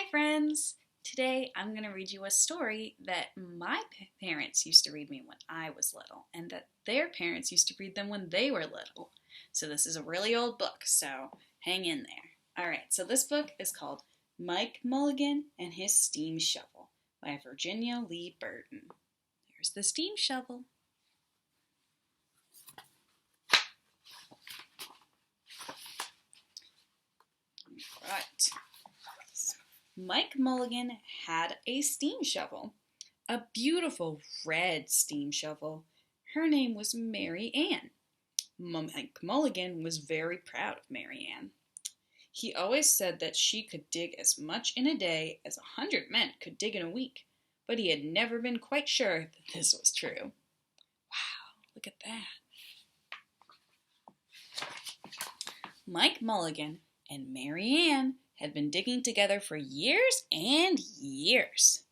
Hi friends! Today I'm going to read you a story that my parents used to read me when I was little and that their parents used to read them when they were little. So this is a really old book, so hang in there. Alright, so this book is called Mike Mulligan and His Steam Shovel by Virginia Lee Burton. Here's the steam shovel. Right. Mike Mulligan had a steam shovel, a beautiful red steam shovel. Her name was Mary Ann. Mike Mulligan was very proud of Mary Ann. He always said that she could dig as much in a day as 100 men could dig in a week, but he had never been quite sure that this was true. Wow, look at that. Mike Mulligan and Mary Ann had been digging together for years and years.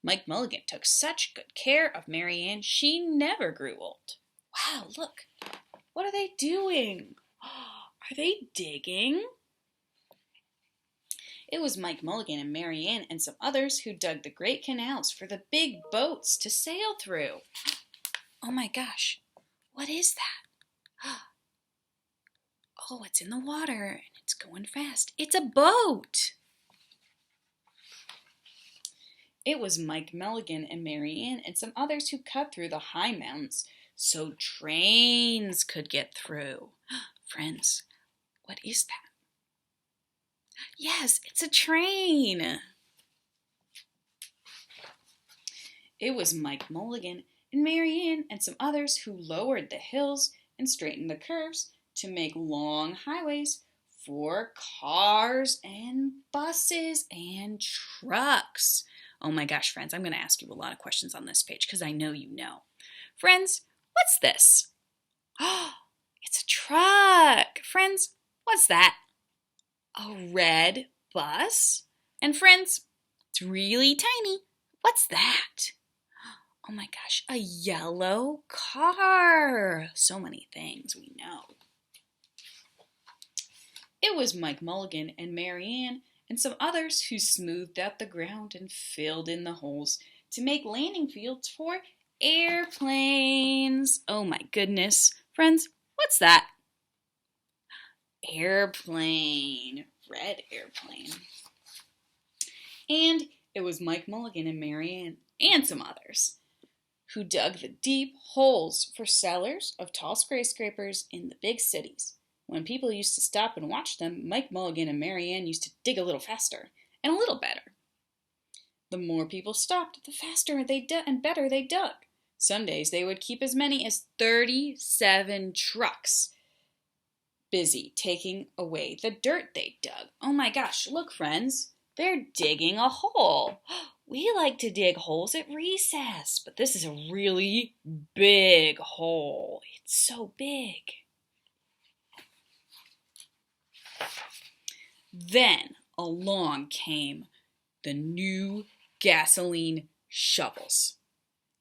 Mike Mulligan took such good care of Mary Ann, she never grew old. Wow, look. What are they doing? Are they digging? It was Mike Mulligan and Mary Ann and some others who dug the great canals for the big boats to sail through. Oh my gosh, what is that? Oh, it's in the water and it's going fast. It's a boat! It was Mike Mulligan and Mary Ann and some others who cut through the high mountains so trains could get through. Friends, what is that? Yes, it's a train! It was Mike Mulligan and Mary Ann and some others who lowered the hills and straightened the curves to make long highways for cars and buses and trucks. Oh my gosh, friends, I'm going to ask you a lot of questions on this page because I know you know. Friends, what's this? Oh, it's a truck. Friends, what's that? A red bus? And friends, it's really tiny. What's that? Oh my gosh, a yellow car. So many things we know. It was Mike Mulligan and Mary Ann and some others who smoothed out the ground and filled in the holes to make landing fields for airplanes. Oh my goodness. Friends, what's that? Airplane. Red airplane. And it was Mike Mulligan and Mary Ann and some others who dug the deep holes for cellars of tall skyscrapers in the big cities. When people used to stop and watch them, Mike Mulligan and Mary Ann used to dig a little faster and a little better. The more people stopped, the faster and better they dug. Some days they would keep as many as 37 trucks busy taking away the dirt they dug. Oh my gosh, look friends, they're digging a hole. We like to dig holes at recess, but this is a really big hole. It's so big. Then along came the new gasoline shovels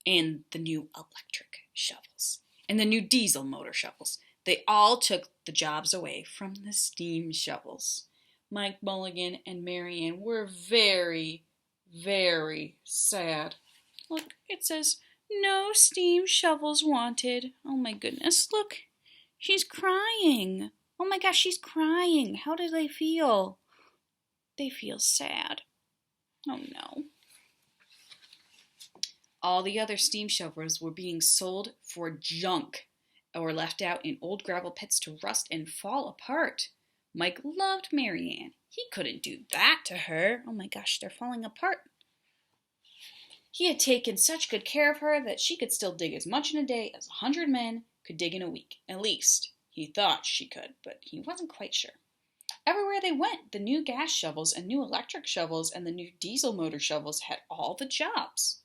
and the new electric shovels and the new diesel motor shovels. They all took the jobs away from the steam shovels. Mike Mulligan and Mary Ann were very, very sad. Look, it says, no steam shovels wanted. Oh my goodness, look, she's crying. Oh my gosh, she's crying. How do they feel? They feel sad. Oh no. All the other steam shovels were being sold for junk or left out in old gravel pits to rust and fall apart. Mike loved Mary Ann. He couldn't do that to her. Oh my gosh, they're falling apart. He had taken such good care of her that she could still dig as much in a day as 100 men could dig in a week, at least. He thought she could, but he wasn't quite sure. Everywhere they went, the new gas shovels and new electric shovels and the new diesel motor shovels had all the jobs.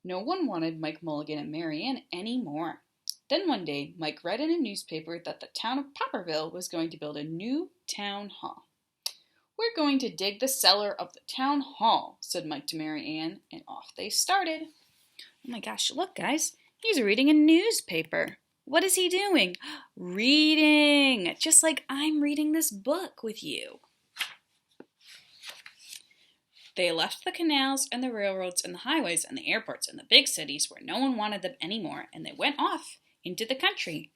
No one wanted Mike Mulligan and Mary Ann anymore. Then one day, Mike read in a newspaper that the town of Popperville was going to build a new town hall. We're going to dig the cellar of the town hall, said Mike to Mary Ann, and off they started. Oh my gosh, look guys, he's reading a newspaper. What is he doing? Reading, just like I'm reading this book with you. They left the canals and the railroads and the highways and the airports and the big cities where no one wanted them anymore, and they went off into the country.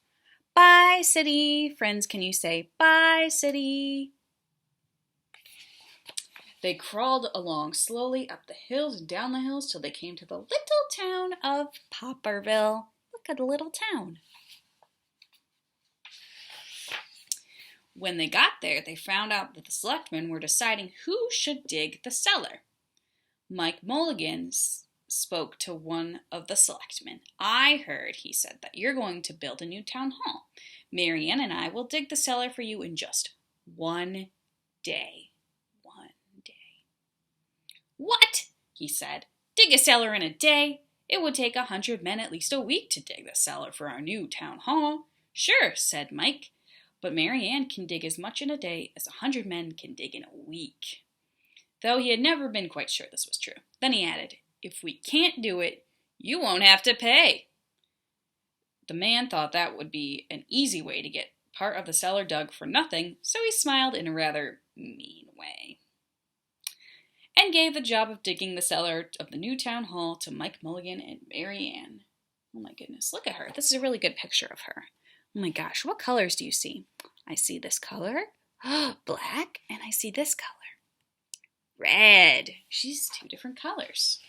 Bye, city. Friends, can you say bye, city? They crawled along slowly up the hills and down the hills till they came to the little town of Popperville. Look at the little town. When they got there, they found out that the selectmen were deciding who should dig the cellar. Mike Mulligan spoke to one of the selectmen. I heard, he said, that you're going to build a new town hall. Mary Ann and I will dig the cellar for you in just 1 day. 1 day. What? He said. Dig a cellar in a day? It would take 100 men at least a week to dig the cellar for our new town hall. Sure, said Mike. But Mary Ann can dig as much in a day as 100 men can dig in a week. Though he had never been quite sure this was true. Then he added, if we can't do it, you won't have to pay. The man thought that would be an easy way to get part of the cellar dug for nothing, so he smiled in a rather mean way and gave the job of digging the cellar of the new town hall to Mike Mulligan and Mary Ann. Oh my goodness, look at her. This is a really good picture of her. Oh my gosh, what colors do you see? I see this color, black, and I see this color, red. She's 2 different colors.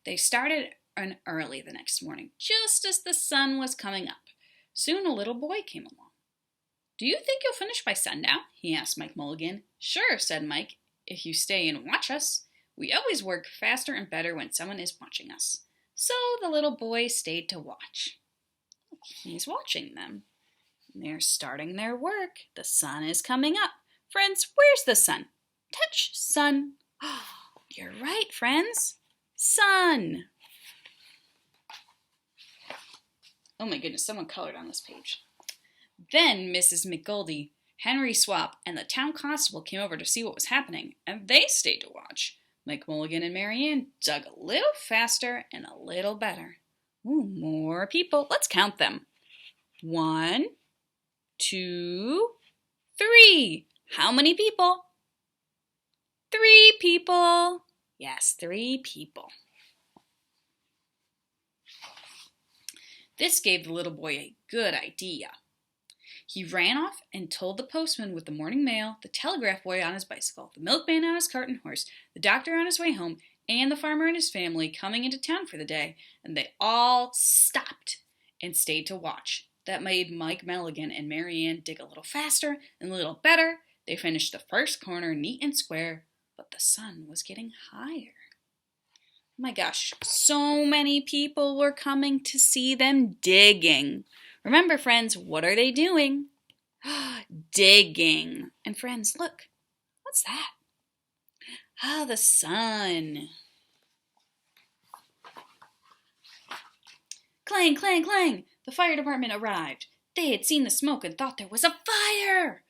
They started early the next morning, just as the sun was coming up. Soon a little boy came along. Do you think you'll finish by sundown? He asked Mike Mulligan. Sure, said Mike, if you stay and watch us. We always work faster and better when someone is watching us. So the little boy stayed to watch. He's watching them. They're starting their work. The sun is coming up. Friends, where's the sun? Touch sun. Oh, you're right, friends. Sun. Oh my goodness, someone colored on this page. Then Mrs. McGoldie, Henry Swap, and the town constable came over to see what was happening, and they stayed to watch. Mike Mulligan and Mary Ann dug a little faster and a little better. Ooh, more people. Let's count them. 1, 2, 3. How many people? 3 people. Yes, 3 people. This gave the little boy a good idea. He ran off and told the postman with the morning mail, the telegraph boy on his bicycle, the milkman on his cart and horse, the doctor on his way home, and the farmer and his family coming into town for the day, and they all stopped and stayed to watch. That made Mike Mulligan and Mary Ann dig a little faster and a little better. They finished the first corner neat and square, but the sun was getting higher. Oh my gosh, so many people were coming to see them digging. Remember, friends, what are they doing? Digging. And friends, look, what's that? Ah, the sun. Clang, clang, clang. The fire department arrived. They had seen the smoke and thought there was a fire.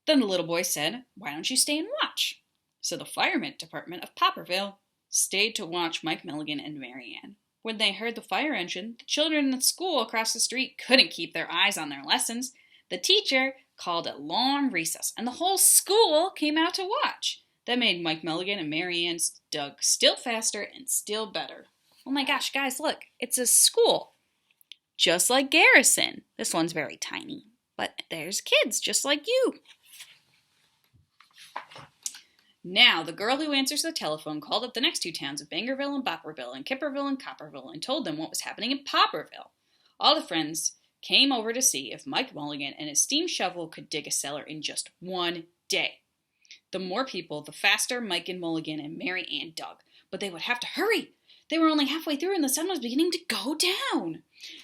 Then the little boy said, why don't you stay and watch? So the fireman department of Popperville stayed to watch Mike Mulligan and Mary Ann. When they heard the fire engine, the children in the school across the street couldn't keep their eyes on their lessons. The teacher called a long recess, and the whole school came out to watch. That made Mike Mulligan and Mary Ann dug still faster and still better. Oh my gosh, guys, look, it's a school. Just like Garrison. This one's very tiny, but there's kids just like you. Now, the girl who answers the telephone called up the next 2 towns of Bangerville and Bopperville and Kipperville and Copperville and told them what was happening in Popperville. All the friends came over to see if Mike Mulligan and his steam shovel could dig a cellar in just 1 day. The more people, the faster Mike and Mulligan and Mary Ann dug, but they would have to hurry. They were only halfway through and the sun was beginning to go down.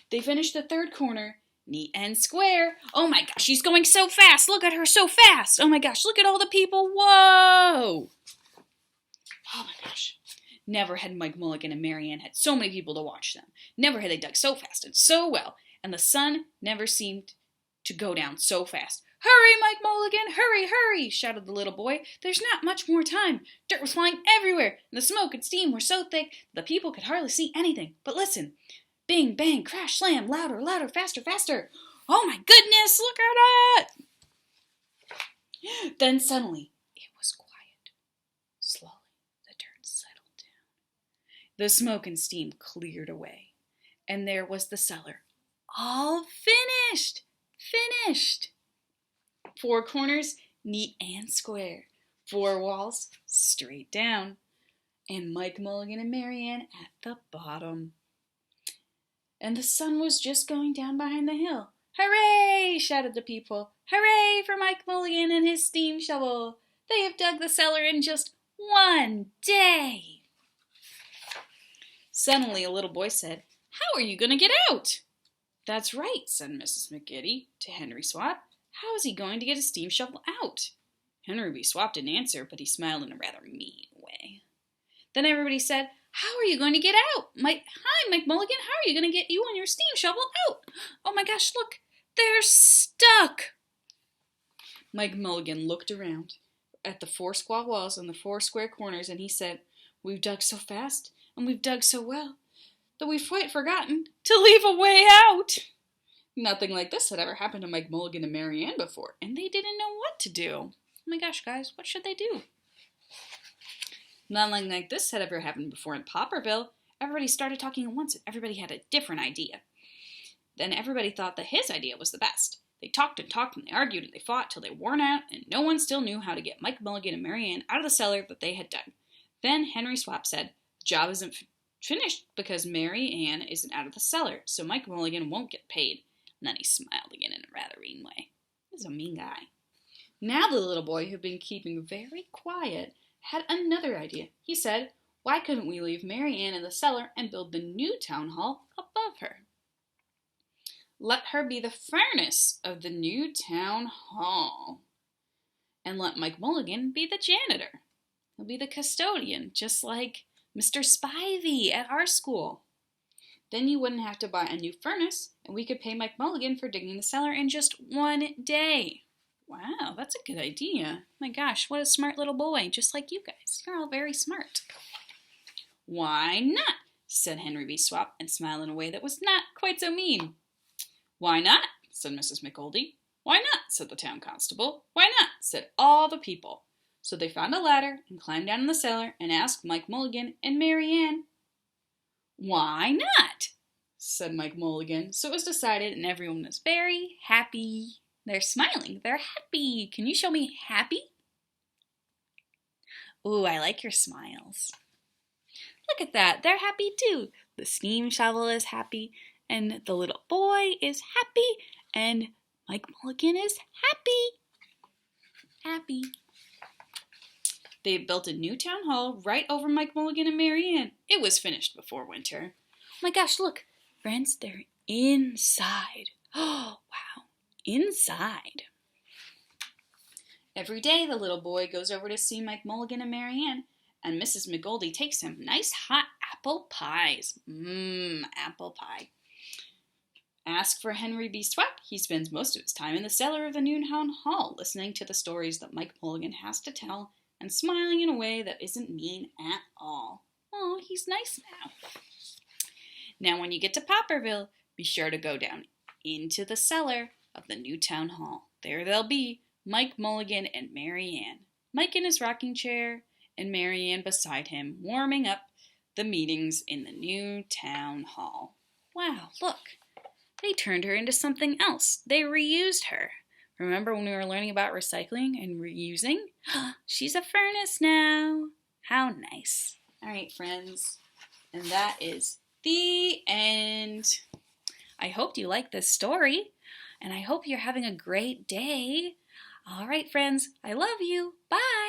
They finished the 3rd corner, neat and square. Oh my gosh, she's going so fast. Look at her, so fast. Oh my gosh, look at all the people. Whoa. Oh my gosh. Never had Mike Mulligan and Mary Ann had so many people to watch them. Never had they dug so fast and so well. And the sun never seemed to go down so fast. Hurry, Mike Mulligan, hurry, hurry, shouted the little boy. There's not much more time. Dirt was flying everywhere, and the smoke and steam were so thick that the people could hardly see anything. But listen. Bing, bang, crash, slam, louder, louder, faster, faster. Oh my goodness, look at that! Then suddenly, it was quiet. The smoke and steam cleared away, and there was the cellar, all finished. Finished! 4 corners, neat and square. 4 walls, straight down. And Mike Mulligan and Marianne at the bottom. And the sun was just going down behind the hill. Hooray! Shouted the people. Hooray for Mike Mulligan and his steam shovel. They have dug the cellar in just 1 day. Suddenly a little boy said, "How are you going to get out?" "That's right," said Mrs. McGiddy to Henry Swap. "How is he going to get a steam shovel out?" Henry B. Swap didn't answer, but he smiled in a rather mean way. Then everybody said, "How are you going to get out? Hi, Mike Mulligan, how are you going to get you and your steam shovel out? Oh my gosh, look, they're stuck." Mike Mulligan looked around at the 4 square walls and the 4 square corners, and he said, "We've dug so fast, and we've dug so well, that we've quite forgotten to leave a way out." Nothing like this had ever happened to Mike Mulligan and Marianne before, and they didn't know what to do. Oh my gosh, guys, what should they do? Nothing like this had ever happened before in Popperville. Everybody started talking at once, and everybody had a different idea. Then everybody thought that his idea was the best. They talked and talked, and they argued, and they fought till they were worn out, and no one still knew how to get Mike Mulligan and Marianne out of the cellar that they had dug. Then Henry Swap said, "The job isn't finished because Mary Ann isn't out of the cellar, so Mike Mulligan won't get paid." And then he smiled again in a rather mean way. He was a mean guy. Now the little boy, who had been keeping very quiet, had another idea. He said, "Why couldn't we leave Mary Ann in the cellar and build the new town hall above her? Let her be the furnace of the new town hall. And let Mike Mulligan be the janitor. He'll be the custodian, just like Mr. Spivey at our school. Then you wouldn't have to buy a new furnace, and we could pay Mike Mulligan for digging the cellar in just 1 day." Wow, that's a good idea. My gosh, what a smart little boy, just like you guys. You're all very smart. "Why not?" said Henry B. Swap, and smiled in a way that was not quite so mean. "Why not?" said Mrs. McGoldie. "Why not?" said the town constable. "Why not?" said all the people. So they found a ladder and climbed down in the cellar and asked Mike Mulligan and Marianne. "Why not?" said Mike Mulligan. So it was decided, and everyone was very happy. They're smiling. They're happy. Can you show me happy? Ooh, I like your smiles. Look at that. They're happy too. The steam shovel is happy, and the little boy is happy, and Mike Mulligan is happy. Happy. They built a new town hall right over Mike Mulligan and Marianne. It was finished before winter. Oh my gosh, look. Friends, they're inside. Oh, wow. Inside. Every day the little boy goes over to see Mike Mulligan and Marianne, and Mrs. McGoldie takes him nice hot apple pies. Apple pie. Ask for Henry B. Swap. He spends most of his time in the cellar of the new town hall, listening to the stories that Mike Mulligan has to tell, and smiling in a way that isn't mean at all. Oh, he's nice now. Now when you get to Popperville, be sure to go down into the cellar of the new town hall. There they'll be, Mike Mulligan and Marianne. Mike in his rocking chair, and Marianne beside him, warming up the meetings in the new town hall. Wow, look. They turned her into something else. They reused her. Remember when we were learning about recycling and reusing? She's a furnace now. How nice. All right, friends. And that is the end. I hope you liked this story, and I hope you're having a great day. All right, friends. I love you. Bye.